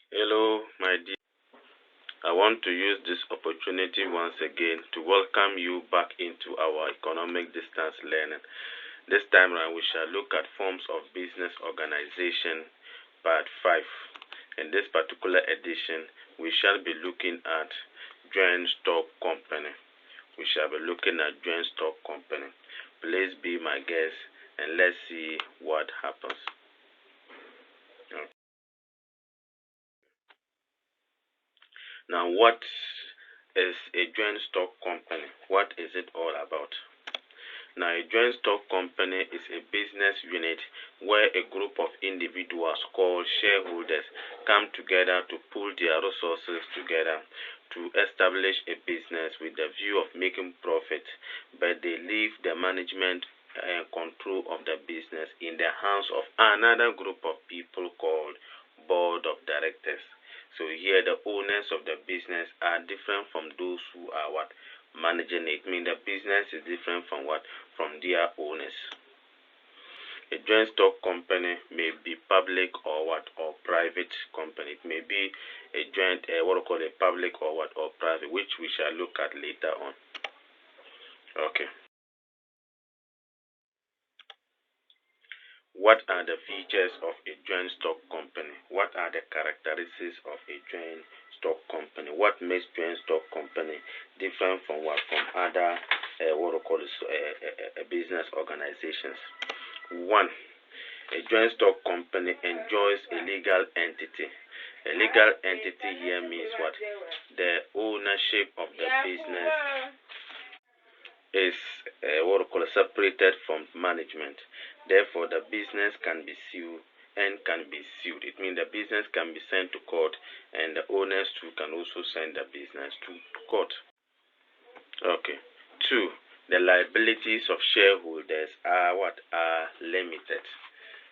Hello, my dear. I want to use this opportunity once again to welcome you back into our economic distance learning. This time around, we shall look at forms of business organization, part 5. In this particular edition, we shall be looking at joint stock company. We shall be looking at joint stock company. Please be my guest and let's see what happens. Now, what is a joint stock company? What is it all about? Now, a joint stock company is a business unit where a group of individuals called shareholders come together to pool their resources together to establish a business with the view of making profit, but they leave the management and control of the business in the hands of another group of people called board of directors. So here the owners of the business are different from those who are what managing it. I mean the business is different from what from their owners. A joint stock company may be public or what or private company. It may be a joint what we call a public or what or private, which we shall look at later on. Okay. What are the features of a joint stock company? What are the characteristics of a joint stock company? What makes joint stock company different from what from other what we call business organizations? One, a joint stock company enjoys a legal entity. A legal entity here means what? The ownership of the business is what we call separated from management. Therefore, the business can be sued and can be sued. It means the business can be sent to court, and the owners too can also send the business to court. Okay. Two, the liabilities of shareholders are what are limited.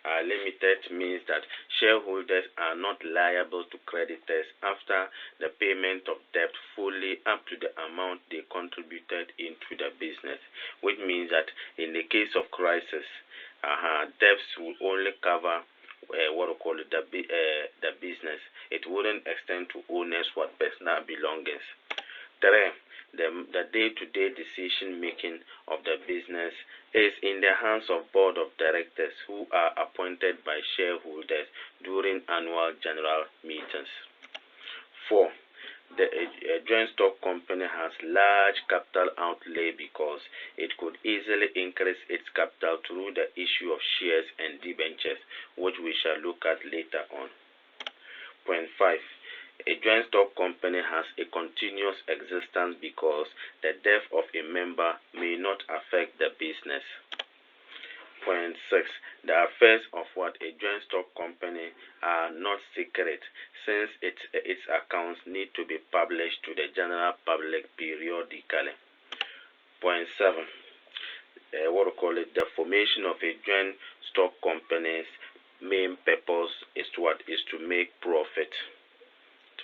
Limited means that shareholders are not liable to creditors after the payment of debt fully up to the amount they contributed into the business, which means that in the case of crisis, debts will only cover what we call it, the business. It wouldn't extend to owners what personal belongings. Three, the day-to-day decision making of the business is in the hands of board of directors who are appointed by shareholders during annual general meetings. Four, a joint stock company has large capital outlay because it could easily increase its capital through the issue of shares and debentures, which we shall look at later on. Point 5. A joint stock company has a continuous existence because the death of a member may not affect the business. Point 6. The affairs of what a joint stock company are not secret since its accounts need to be published to the general public periodically. Point 7. What we call it, the formation of a joint stock company's main purpose is to make profit.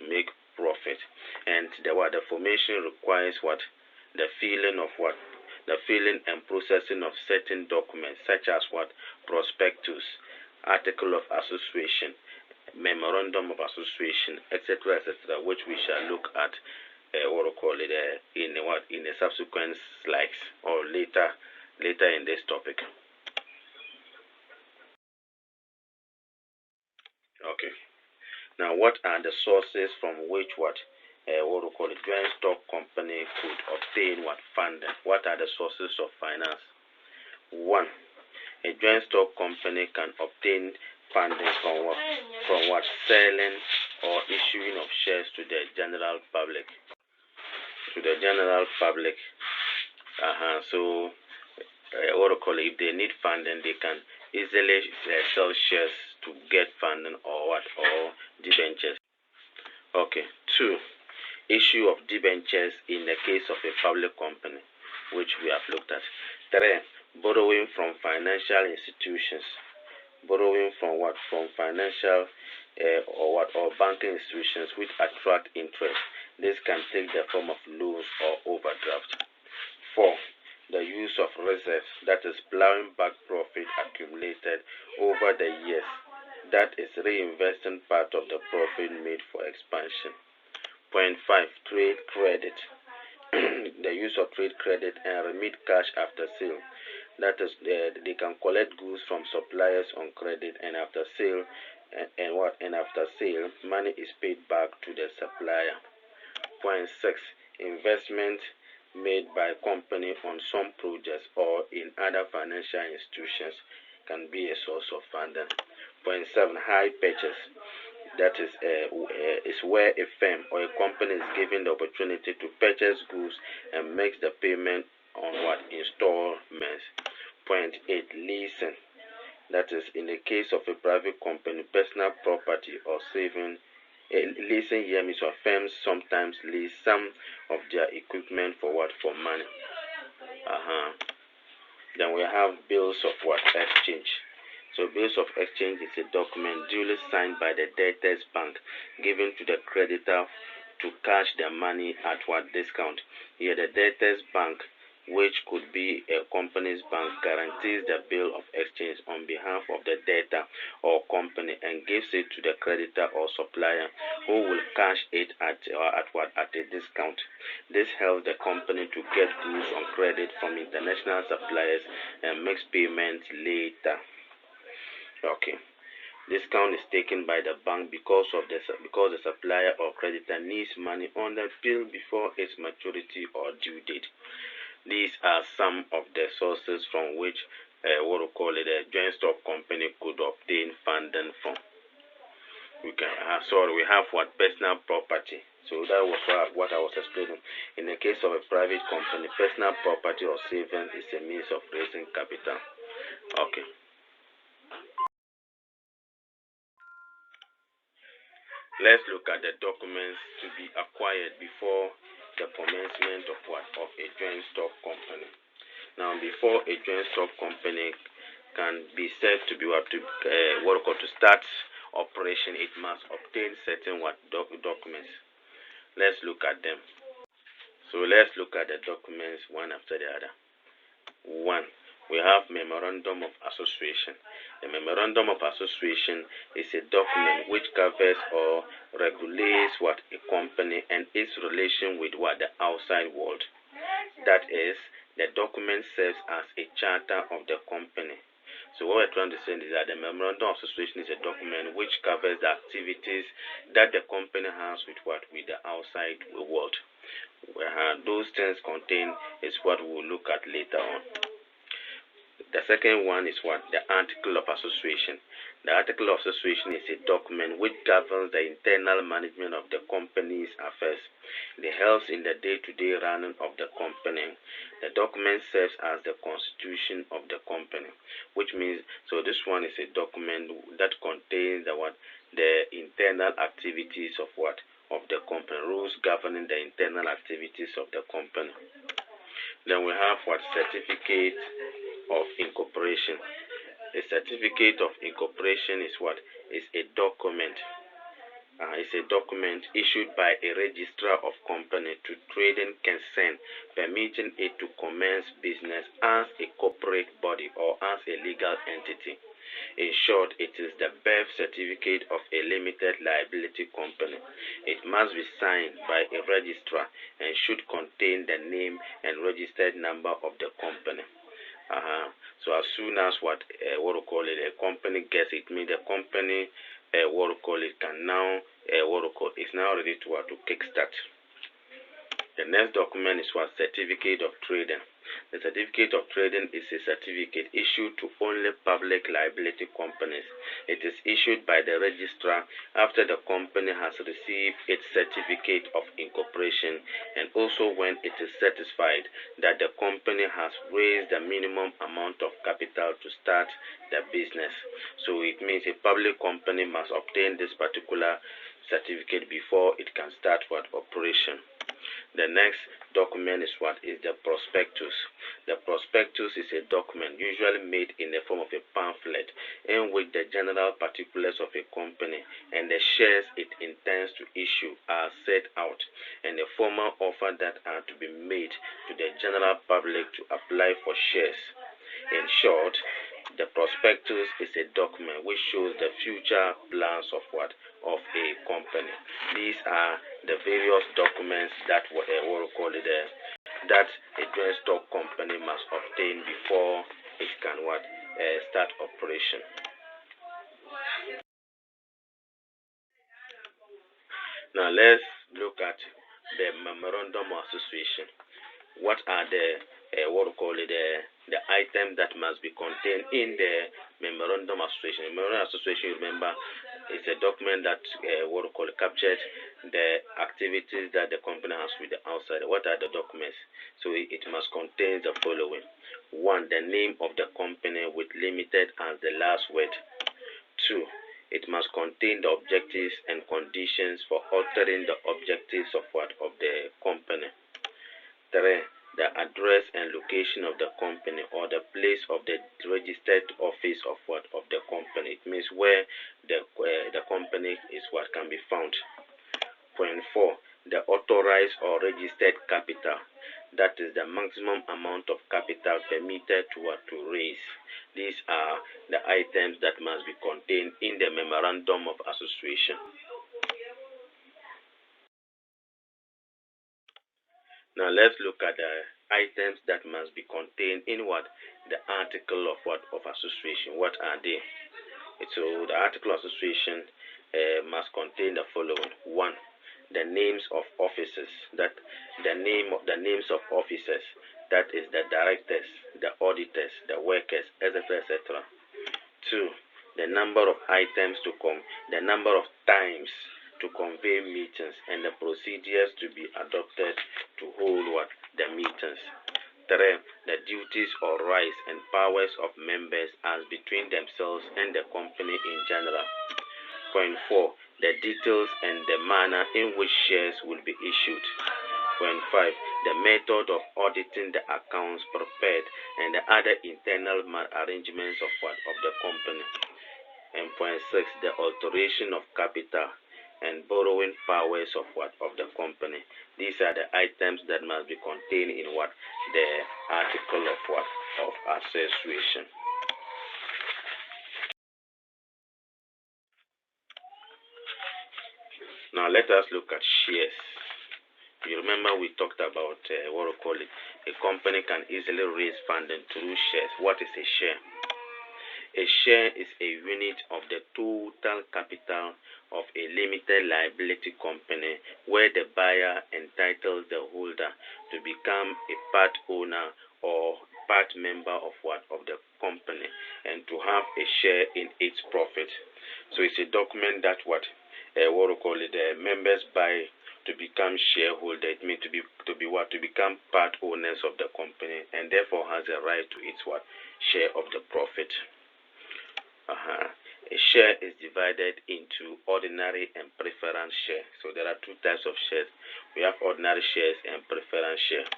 To make profit. And the formation requires what? The filling of what? The filling and processing of certain documents such as what? Prospectus, article of association, memorandum of association, etc., etc., which we shall look at what we call it in the subsequent slides or later in this topic. Okay. Now, what are the sources from which what we call a joint stock company could obtain what funding? What are the sources of finance? One, a joint stock company can obtain funding from what? From what? Selling or issuing of shares to the general public. To the general public. So, what we call it, if they need funding, they can easily sell shares to get funding or what? Or debentures. Okay. Two, issue of debentures in the case of a public company, which we have looked at. Three, borrowing from financial institutions. Borrowing from what? From financial or banking institutions which attract interest. This can take the form of loans or overdraft. Four, the use of reserves, that is plowing back profit accumulated over the years that is reinvesting part of the profit made for expansion. Point 5. Trade credit. The use of trade credit and remit cash after sale. That is, they can collect goods from suppliers on credit, and after sale, and after sale, money is paid back to the supplier. Point 6. Investment made by company on some projects or in other financial institutions can be a source of funding. Point 7. High purchase. That is where a firm or a company is given the opportunity to purchase goods and makes the payment on what installments. Point 8. Leasing. That is, in the case of a private company, personal property or saving. Leasing here means what firms sometimes lease some of their equipment for what? For money. Then we have bills of what? Exchange. So bills of exchange is a document duly signed by the debtor's bank given to the creditor to cash the money at what discount. Here the debtor's bank, which could be a company's bank, guarantees the bill of exchange on behalf of the debtor or company and gives it to the creditor or supplier, who will cash it at a discount. This helps the company to get goods on credit from international suppliers and makes payments later. Okay. Discount is taken by the bank because the supplier or creditor needs money on the bill before its maturity or due date. These are some of the sources from which a joint stock company could obtain funding from. We have what? Personal property. So that was what I was explaining. In the case of a private company, personal property or savings is a means of raising capital. Okay. Let's look at the documents to be acquired before the commencement of a joint stock company. Now, before a joint stock company can be said to be to start operation, it must obtain certain documents. Let's look at them. So let's look at the documents one after the other. 1. We have Memorandum of Association. The Memorandum of Association is a document which covers or regulates a company and its relation with the outside world. That is, the document serves as a charter of the company. So what we're trying to say is that the Memorandum of Association is a document which covers the activities that the company has with the outside world. Those things contained is what we'll look at later on. The second one is the Article of Association. The Article of Association is a document which governs the internal management of the company's affairs. It helps in the day-to-day running of the company. The document serves as the constitution of the company, which means, so this one is a document that contains the internal activities of the company, rules governing the internal activities of the company. Then we have Certificate of Incorporation. A certificate of incorporation is a document. It's a document issued by a registrar of company to trading concern, permitting it to commence business as a corporate body or as a legal entity. In short, it is the birth certificate of a limited liability company. It must be signed by a registrar and should contain the name and registered number of the company. So as soon as a company gets it, means the company can now is now ready to kickstart. The next document is Certificate of Trading. The Certificate of Trading is a certificate issued to only public liability companies. It is issued by the registrar after the company has received its certificate of incorporation and also when it is satisfied that the company has raised the minimum amount of capital to start the business. So it means a public company must obtain this particular certificate before it can start operation. The next document is the prospectus. The prospectus is a document usually made in the form of a pamphlet in which the general particulars of a company and the shares it intends to issue are set out, and the formal offer that are to be made to the general public to apply for shares. In short, The prospectus is a document which shows the future plans of what? Of a company. These are the various documents that what we call it that a joint stock company must obtain before it can what start operation. Now let's look at the memorandum of association. What are the what we call it the items that must be contained in the memorandum of association? Memorandum of association, remember, is a document that what we call it captures the activities that the company has with the outside. What are the documents? So it must contain the following: one, the name of the company with limited as the last word. Two, it must contain the objectives and conditions for altering the objectives of what? Of the company. Three, the address and location of the company or the place of the registered office of what? Of the company. It means where the company is what can be found. Point four, the authorized or registered capital. That is the maximum amount of capital permitted to raise. These are the items that must be contained in the memorandum of association. Now let's look at the items that must be contained in what? The article of what? Of association. What are they? So the article of association must contain the following: one, the names of officers. That the names of officers. That is the directors, the auditors, the workers, etc., etc. Two, the number of items to come, the number of times to convey meetings and the procedures to be adopted to hold what? The meetings. Three, the duties or rights and powers of members as between themselves and the company in general. Point four, the details and the manner in which shares will be issued. Point five, the method of auditing the accounts prepared and the other internal arrangements of what? Of the company. And point six, the alteration of capital and borrowing powers of what? Of the company. These are the items that must be contained in what? The article of what? Of association. Now let us look at shares. You remember we talked about what we call it. A company can easily raise funding through shares. What is a share? A share is a unit of the total capital of a limited liability company where the buyer entitles the holder to become a part owner or part member of what? Of the company and to have a share in its profit. So it's a document that what we call it the members buy to become shareholder. It means to be what? To become part owners of the company and therefore has a right to its what? Share of the profit. A share is divided into ordinary and preference share. So there are two types of shares. We have ordinary shares and preference share.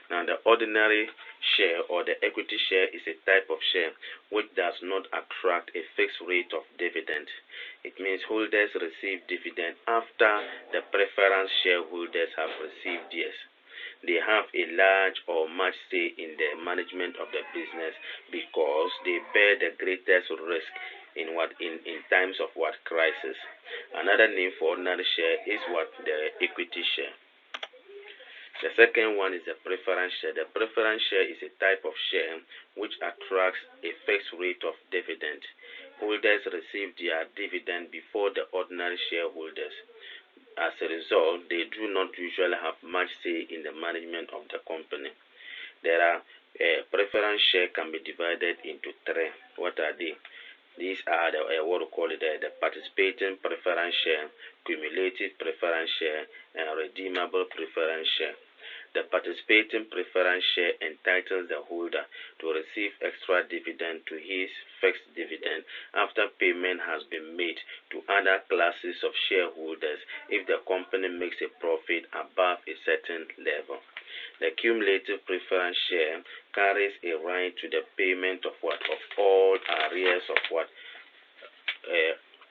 Now the ordinary share or the equity share is a type of share which does not attract a fixed rate of dividend. It means holders receive dividend after the preference shareholders have received theirs. They have a large or much say in the management of the business because they bear the greatest risk in what in times of what? Crisis. Another name for ordinary share is what? The equity share. The second one is the preference share. The preference share is a type of share which attracts a fixed rate of dividend. Holders receive their dividend before the ordinary shareholders. As a result, they do not usually have much say in the management of the company. There are preference share can be divided into three. What are they? These are the what we call it the participating preference share, cumulative preference share, and redeemable preference share. The participating preference share entitles the holder to receive extra dividend to his fixed dividend after payment has been made to other classes of shareholders if the company makes a profit above a certain level. The cumulative preference share carries a right to the payment of what? Of all arrears of what?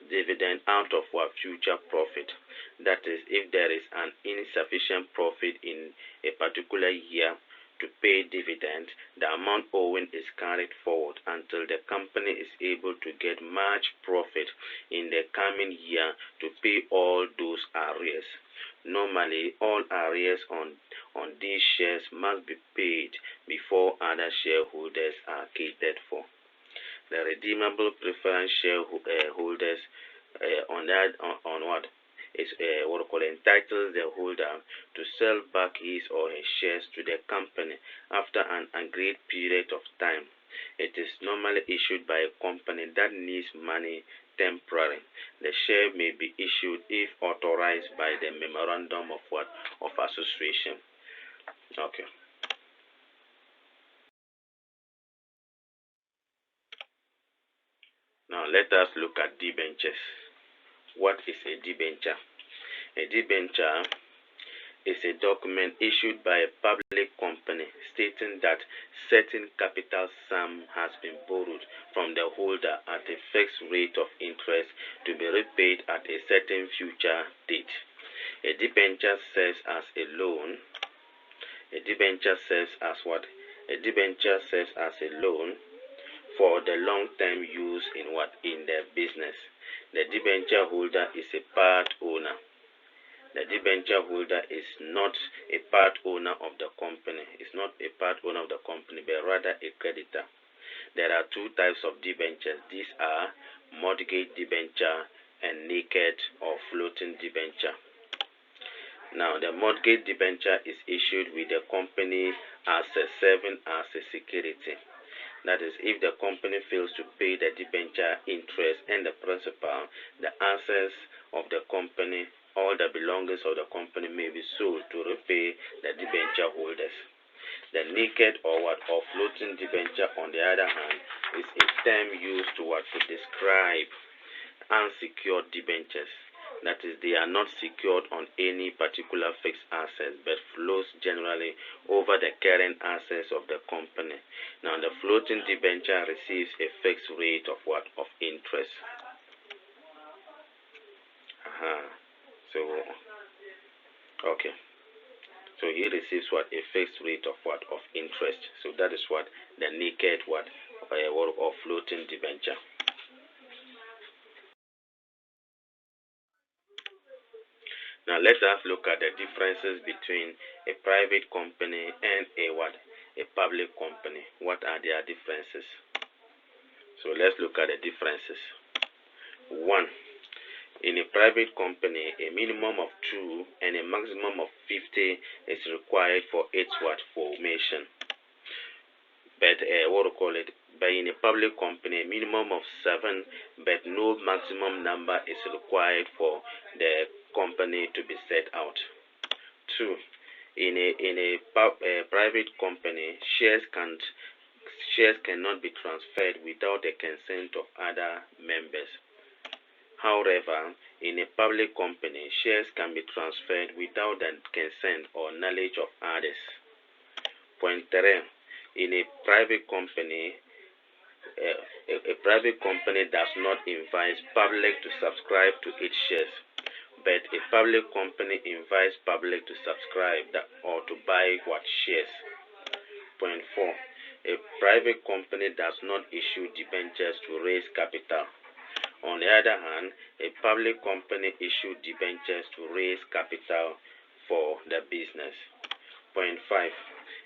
Dividend out of what? Future profit. That is, if there is an insufficient profit in a particular year to pay dividend, the amount owing is carried forward until the company is able to get much profit in the coming year to pay all those arrears. Normally, all arrears on these shares must be paid before other shareholders are catered for. The redeemable preference shareholders on what is what we call entitles the holder to sell back his or her shares to the company after an agreed period of time. It is normally issued by a company that needs money temporarily. The share may be issued if authorized by the memorandum of association. Okay. Now let us look at debentures. What is a debenture? A debenture is a document issued by a public company stating that certain capital sum has been borrowed from the holder at a fixed rate of interest to be repaid at a certain future date. A debenture serves as a loan. A debenture serves as what? A debenture serves as a loan for the long-term use in what? In the business. The debenture holder is a part owner. The debenture holder is not a part owner of the company. It's not a part owner of the company, but rather a creditor. There are two types of debentures. These are mortgage debenture and naked or floating debenture. Now, the mortgage debenture is issued with the company assets serving as a security. That is, if the company fails to pay the debenture interest and the principal, the assets of the company, all the belongings of the company may be sold to repay the debenture holders. The naked or floating debenture, on the other hand, is a term used to describe unsecured debentures. That is, they are not secured on any particular fixed asset, but flows generally over the current assets of the company. Now, the floating debenture receives a fixed rate of interest. So, okay. So he receives a fixed rate of interest. So that is the naked or floating debenture. Now let us look at the differences between a private company and a public company. What are their differences? So let's look at the differences. 1. In a private company, a minimum of 2 and a maximum of 50 is required for its formation. But But in a public company, a minimum of 7, but no maximum number is required for the company to be set out. 2. In a private company, shares cannot be transferred without the consent of other members. However, in a public company, shares can be transferred without the consent or knowledge of others. Point 3. In a private company, a private company does not invite public to subscribe to its shares, but a public company invites public to subscribe or to buy shares. Point 4. A private company does not issue debentures to raise capital. On the other hand, a public company issues debentures to raise capital for the business. Point 5.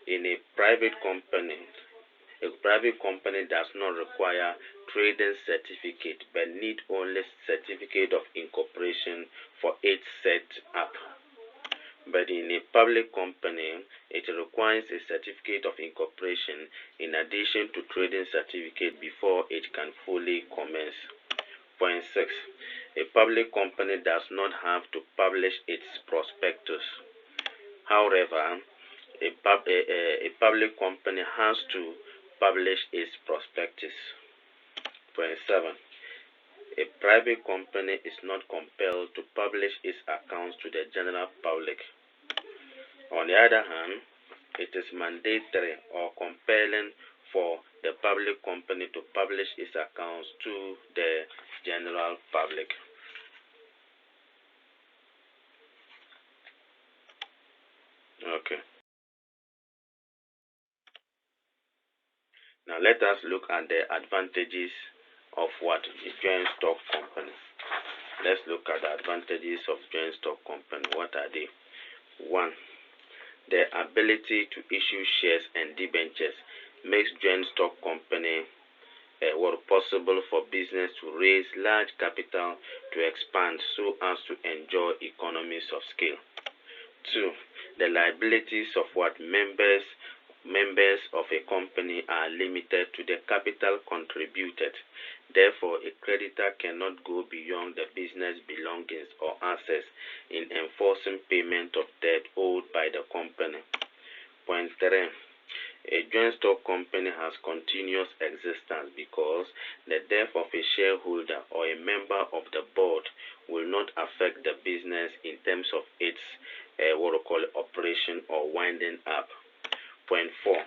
In a private company does not require trading certificate but need only certificate of incorporation for its set up. But in a public company, it requires a certificate of incorporation in addition to trading certificate before it can fully commence. Point 6. A public company does not have to publish its prospectus. However, a public company has to publish its prospectus. Point 7. A private company is not compelled to publish its accounts to the general public. On the other hand, it is mandatory or compelling for the public company to publish its accounts to the general public. Okay. Now let us look at the advantages of what a joint stock company. Let's look at the advantages of joint stock company. What are they? One, the ability to issue shares and debentures makes joint stock company possible for business to raise large capital to expand so as to enjoy economies of scale. Two, the liabilities of what members of a company are limited to the capital contributed. Therefore, a creditor cannot go beyond the business belongings or assets in enforcing payment of debt owed by the company. Point 3. A joint stock company has continuous existence because the death of a shareholder or a member of the board will not affect the business in terms of its operation or winding up. Point 4.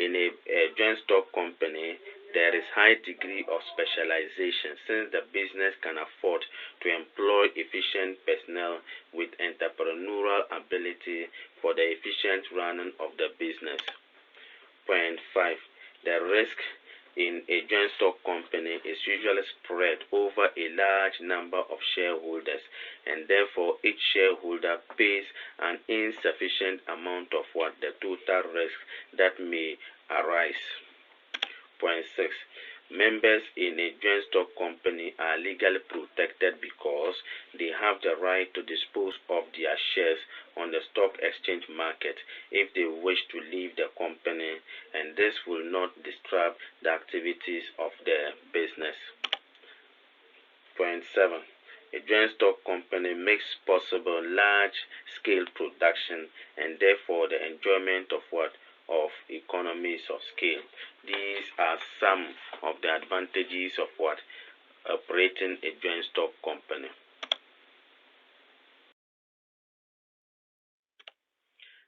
In a joint stock company, there is high degree of specialization since the business can afford to employ efficient personnel with entrepreneurial ability for the efficient running of the business. Point 5. The risk in a joint stock company is usually spread over a large number of shareholders, and therefore each shareholder pays an insufficient amount of what the total risk that may arise. Point 6. Members in a joint stock company are legally protected because they have the right to dispose of their shares on the stock exchange market if they wish to leave the company, and this will not disrupt the activities of the business. Point 7. A joint stock company makes possible large-scale production and therefore the enjoyment of economies of scale. These are some of the advantages of operating a joint stock company.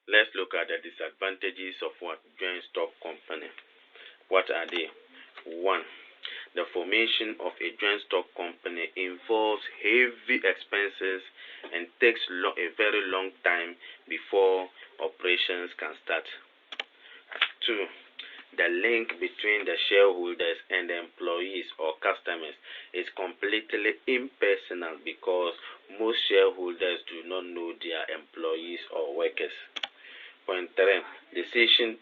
Let's look at the disadvantages of joint stock company. What are they? 1. The formation of a joint stock company involves heavy expenses and takes a very long time before operations can start. 2. The link between the shareholders and the employees or customers is completely impersonal because most shareholders do not know their employees or workers. Point 3. Decisions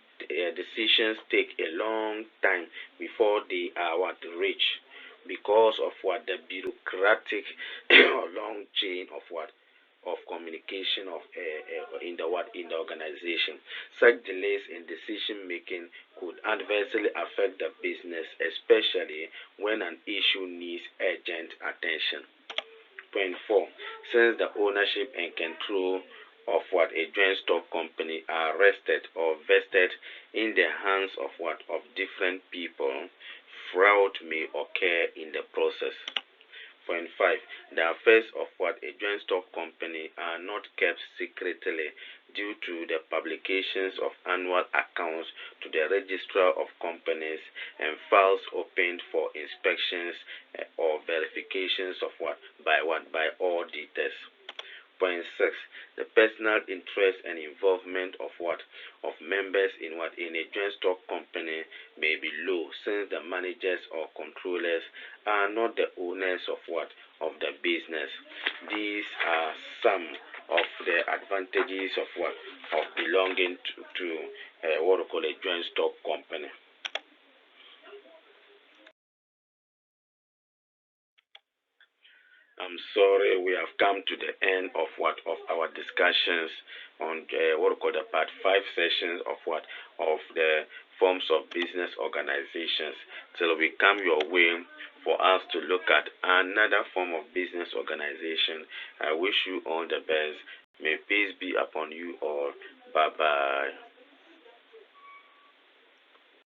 take a long time before they are reached because of the bureaucratic long chain of communication in the organization. Such delays in decision making could adversely affect the business, especially when an issue needs urgent attention. Point 4. Since the ownership and control of a joint stock company are rested or vested in the hands of different people, fraud may occur in the process. Point 5. The affairs of a joint stock company are not kept secretly due to the publications of annual accounts to the registrar of companies and files opened for inspections or verifications of by auditors. Point 6. The personal interest and involvement of members in a joint stock company may be low since the managers or controllers are not the owners of the business. These are some of the advantages of belonging to what we call a joint stock company. I'm sorry, we have come to the end of our discussions on what we call the part 5 sessions of the forms of business organizations. Till we come your way for us to look at another form of business organization. I wish you all the best. May peace be upon you all. Bye bye.